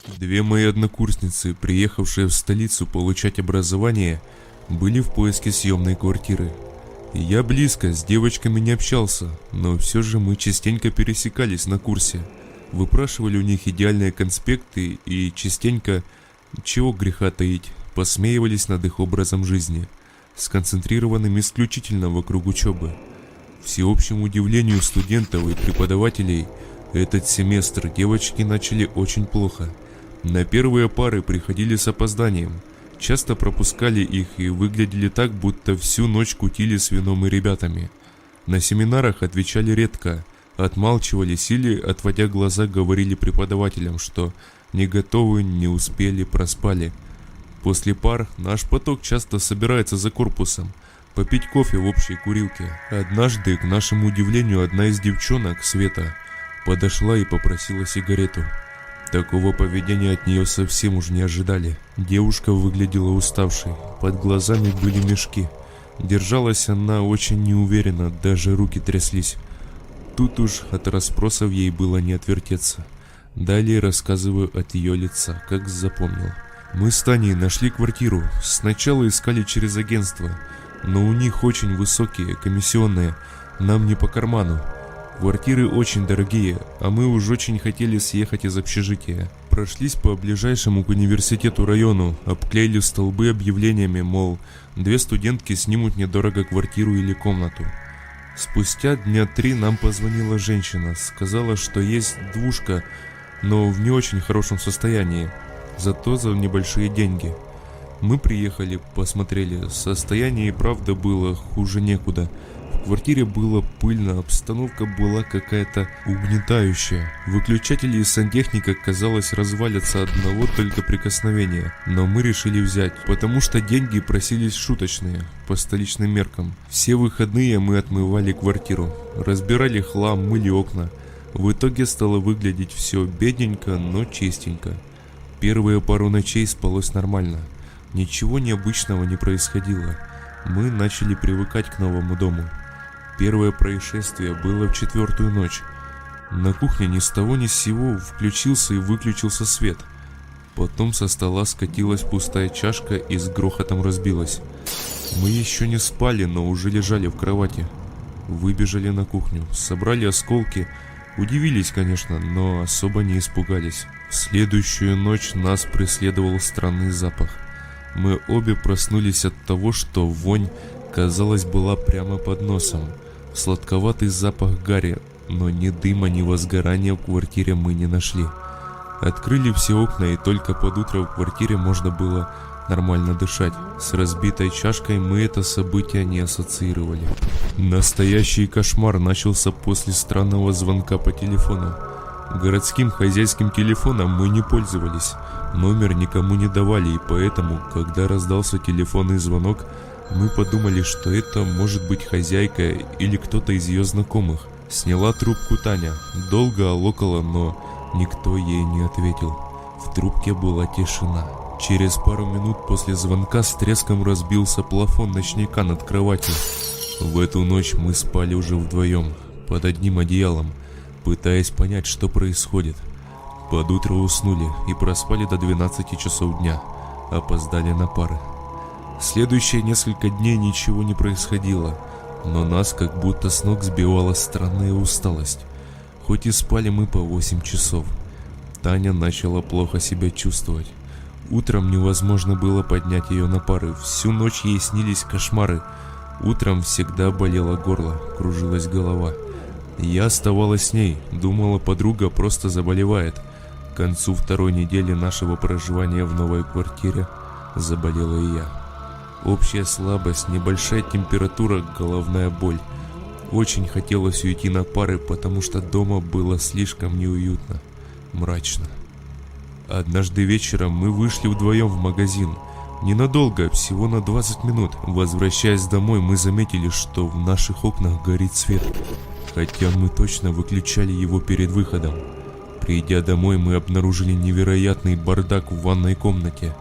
Две мои однокурсницы, приехавшие в столицу получать образование, были в поиске съемной квартиры. Я близко с девочками не общался, но все же мы частенько пересекались на курсе. Выпрашивали у них идеальные конспекты и частенько, чего греха таить, посмеивались над их образом жизни, сконцентрированным исключительно вокруг учебы. К всеобщему удивлению студентов и преподавателей, этот семестр девочки начали очень плохо. На первые пары приходили с опозданием, часто пропускали их и выглядели так, будто всю ночь кутили с вином и ребятами. На семинарах отвечали редко, отмалчивались или, отводя глаза, говорили преподавателям, что не готовы, не успели, проспали. После пар наш поток часто собирается за корпусом, попить кофе в общей курилке. Однажды, к нашему удивлению, одна из девчонок, Света, подошла и попросила сигарету. Такого поведения от нее совсем уж не ожидали. Девушка выглядела уставшей, под глазами были мешки. Держалась она очень неуверенно, даже руки тряслись. Тут уж от расспросов ей было не отвертеться. Далее рассказываю от ее лица, как запомнил. Мы с Таней нашли квартиру. Сначала искали через агентство, но у них очень высокие комиссионные, нам не по карману. Квартиры очень дорогие, а мы уж очень хотели съехать из общежития. Прошлись по ближайшему к университету району, обклеили столбы объявлениями, мол, 2 студентки снимут недорого квартиру или комнату. Спустя дня 3 нам позвонила женщина, сказала, что есть двушка, но в не очень хорошем состоянии, зато за небольшие деньги. Мы приехали, посмотрели, состояние и правда было хуже некуда. В квартире было пыльно, обстановка была какая-то угнетающая. Выключатели и сантехника, казалось, развалятся от одного только прикосновения. Но мы решили взять, потому что деньги просились шуточные, по столичным меркам. Все выходные мы отмывали квартиру, разбирали хлам, мыли окна. В итоге стало выглядеть все бедненько, но чистенько. Первые пару ночей спалось нормально. Ничего необычного не происходило. Мы начали привыкать к новому дому. Первое происшествие было в 4-ю ночь. На кухне ни с того ни с сего включился и выключился свет. Потом со стола скатилась пустая чашка и с грохотом разбилась. Мы еще не спали, но уже лежали в кровати. Выбежали на кухню, собрали осколки. Удивились, конечно, но особо не испугались. В следующую ночь нас преследовал странный запах. Мы обе проснулись от того, что вонь, казалось, была прямо под носом. Сладковатый запах гари, но ни дыма, ни возгорания в квартире мы не нашли. Открыли все окна, и только под утро в квартире можно было нормально дышать. С разбитой чашкой мы это событие не ассоциировали. Настоящий кошмар начался после странного звонка по телефону. Городским хозяйским телефоном мы не пользовались, номер никому не давали, и поэтому, когда раздался телефонный звонок, мы подумали, что это может быть хозяйка или кто-то из ее знакомых. Сняла трубку Таня, долго алокала, но никто ей не ответил. В трубке была тишина. Через пару минут после звонка с треском разбился плафон ночника над кроватью. В эту ночь мы спали уже вдвоем, под одним одеялом, пытаясь понять, что происходит. Под утро уснули и проспали до 12 часов дня, опоздали на пары. Следующие несколько дней ничего не происходило, но нас как будто с ног сбивала странная усталость. Хоть и спали мы по 8 часов. Таня начала плохо себя чувствовать. Утром невозможно было поднять ее на пары, всю ночь ей снились кошмары. Утром всегда болело горло, кружилась голова. Я оставалась с ней, думала, подруга просто заболевает. К концу 2-й недели нашего проживания в новой квартире заболела и я. Общая слабость, небольшая температура, головная боль. Очень хотелось уйти на пары, потому что дома было слишком неуютно, мрачно. Однажды вечером мы вышли вдвоем в магазин. Ненадолго, всего на 20 минут. Возвращаясь домой, мы заметили, что в наших окнах горит свет, хотя мы точно выключали его перед выходом. Придя домой, мы обнаружили невероятный бардак в ванной комнате.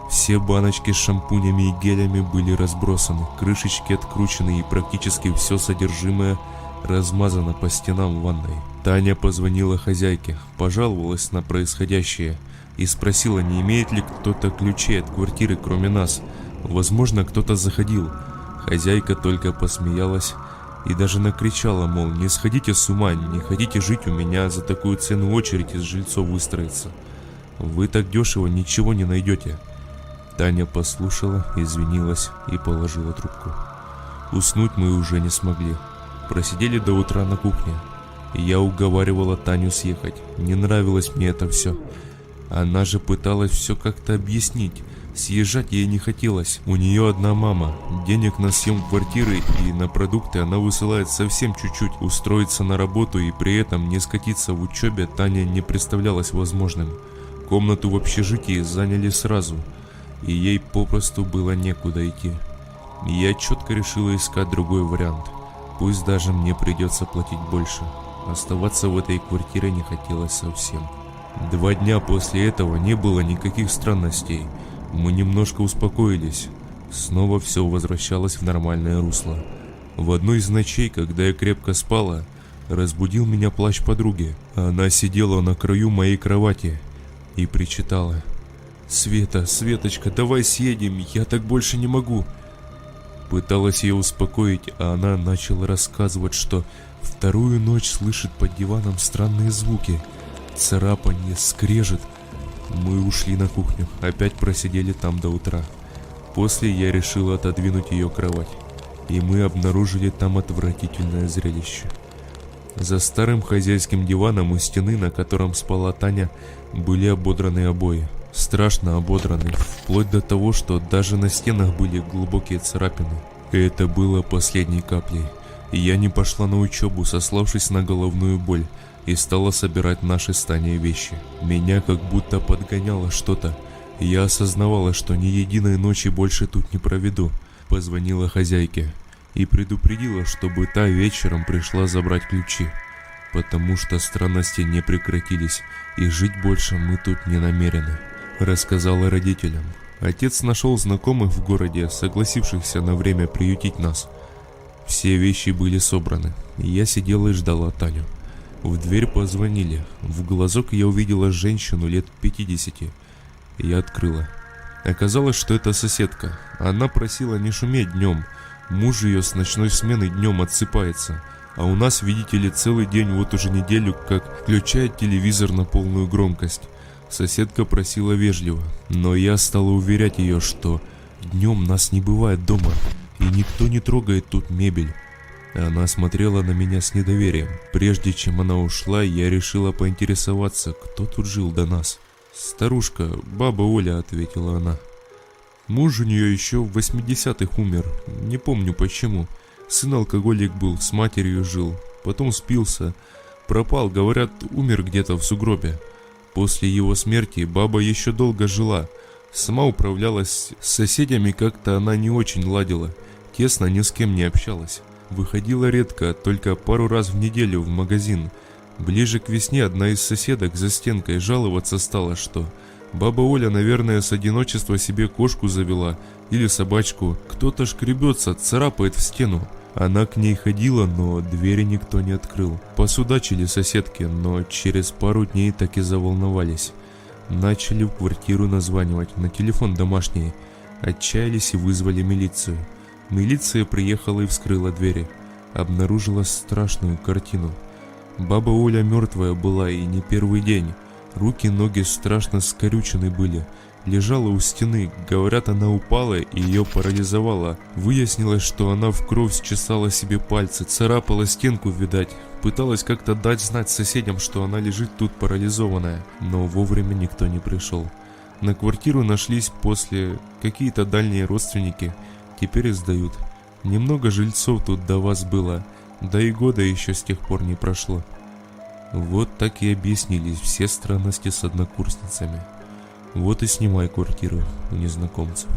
Все баночки с шампунями и гелями были разбросаны, крышечки откручены и практически все содержимое размазано по стенам ванной. Таня позвонила хозяйке, пожаловалась на происходящее. и спросила, не имеет ли кто-то ключей от квартиры, кроме нас. Возможно, кто-то заходил. Хозяйка только посмеялась и даже накричала, мол, не сходите с ума, не хотите жить у меня, за такую цену очередь из жильцов выстроится. Вы так дешево ничего не найдете. Таня послушала, извинилась и положила трубку. Уснуть мы уже не смогли. Просидели до утра на кухне. Я уговаривала Таню съехать. Не нравилось мне это все. Она же пыталась все как-то объяснить. Съезжать ей не хотелось. У нее одна мама. Денег на съем квартиры и на продукты она высылает совсем чуть-чуть. Устроиться на работу и при этом не скатиться в учебе Таня не представлялась возможным. Комнату в общежитии заняли сразу, и ей попросту было некуда идти. Я четко решила искать другой вариант. Пусть даже мне придется платить больше. Оставаться в этой квартире не хотелось совсем. 2 дня после этого не было никаких странностей. Мы немножко успокоились. Снова все возвращалось в нормальное русло. В одну из ночей, когда я крепко спала, разбудил меня плач подруги. Она сидела на краю моей кровати и причитала: «Света, Светочка, давай съедем, я так больше не могу». Пыталась ее успокоить, а она начала рассказывать, что 2-ю ночь слышит под диваном странные звуки. Царапанье, скрежет. Мы ушли на кухню, опять просидели там до утра. После я решила отодвинуть ее кровать, и мы обнаружили там отвратительное зрелище. За старым хозяйским диваном у стены, на котором спала Таня, были ободраны обои. Страшно ободраны, вплоть до того, что даже на стенах были глубокие царапины. И это было последней каплей. Я не пошла на учебу, сославшись на головную боль, и стала собирать наши с Таней вещи. Меня как будто подгоняло что-то. Я осознавала, что ни единой ночи больше тут не проведу. Позвонила хозяйке и предупредила, чтобы та вечером пришла забрать ключи, потому что странности не прекратились, и жить больше мы тут не намерены. Рассказала родителям. Отец нашел знакомых в городе, согласившихся на время приютить нас. Все вещи были собраны, и я сидела и ждала Таню. В дверь позвонили. В глазок я увидела женщину лет 50. Я открыла. Оказалось, что это соседка. Она просила не шуметь днем. Муж ее с ночной смены днем отсыпается. А у нас, видите ли, целый день, вот уже неделю, как включает телевизор на полную громкость. Соседка просила вежливо, но я стала уверять ее, что днем нас не бывает дома, и никто не трогает тут мебель. Она смотрела на меня с недоверием. Прежде чем она ушла, я решила поинтересоваться, кто тут жил до нас. «Старушка, баба Оля», — ответила она. «Муж у нее еще в 80-х умер, не помню почему. Сын алкоголик был, с матерью жил, потом спился, пропал, говорят, умер где-то в сугробе. После его смерти баба еще долго жила, сама управлялась с соседями, как-то она не очень ладила, тесно ни с кем не общалась. Выходила редко, только пару раз в неделю в магазин. Ближе к весне одна из соседок за стенкой жаловаться стала, что баба Оля, наверное, с одиночества себе кошку завела или собачку. Кто-то шкребется, царапает в стену. Она к ней ходила, но двери никто не открыл. Посудачили соседки, но через пару дней так и заволновались. Начали в квартиру названивать на телефон домашний. Отчаялись и вызвали милицию. Милиция приехала и вскрыла двери. Обнаружила страшную картину. Баба Оля мертвая была и не первый день. Руки, ноги страшно скорючены были. Лежала у стены, говорят, она упала и ее парализовало. Выяснилось, что она в кровь счесала себе пальцы, царапала стенку, видать. Пыталась как-то дать знать соседям, что она лежит тут парализованная, но вовремя никто не пришел. На квартиру нашлись после какие-то дальние родственники, теперь сдают. Немного жильцов тут до вас было, да и года еще с тех пор не прошло. Вот так и объяснились все странности с однокурсницами. Вот и снимай квартиру у незнакомцев.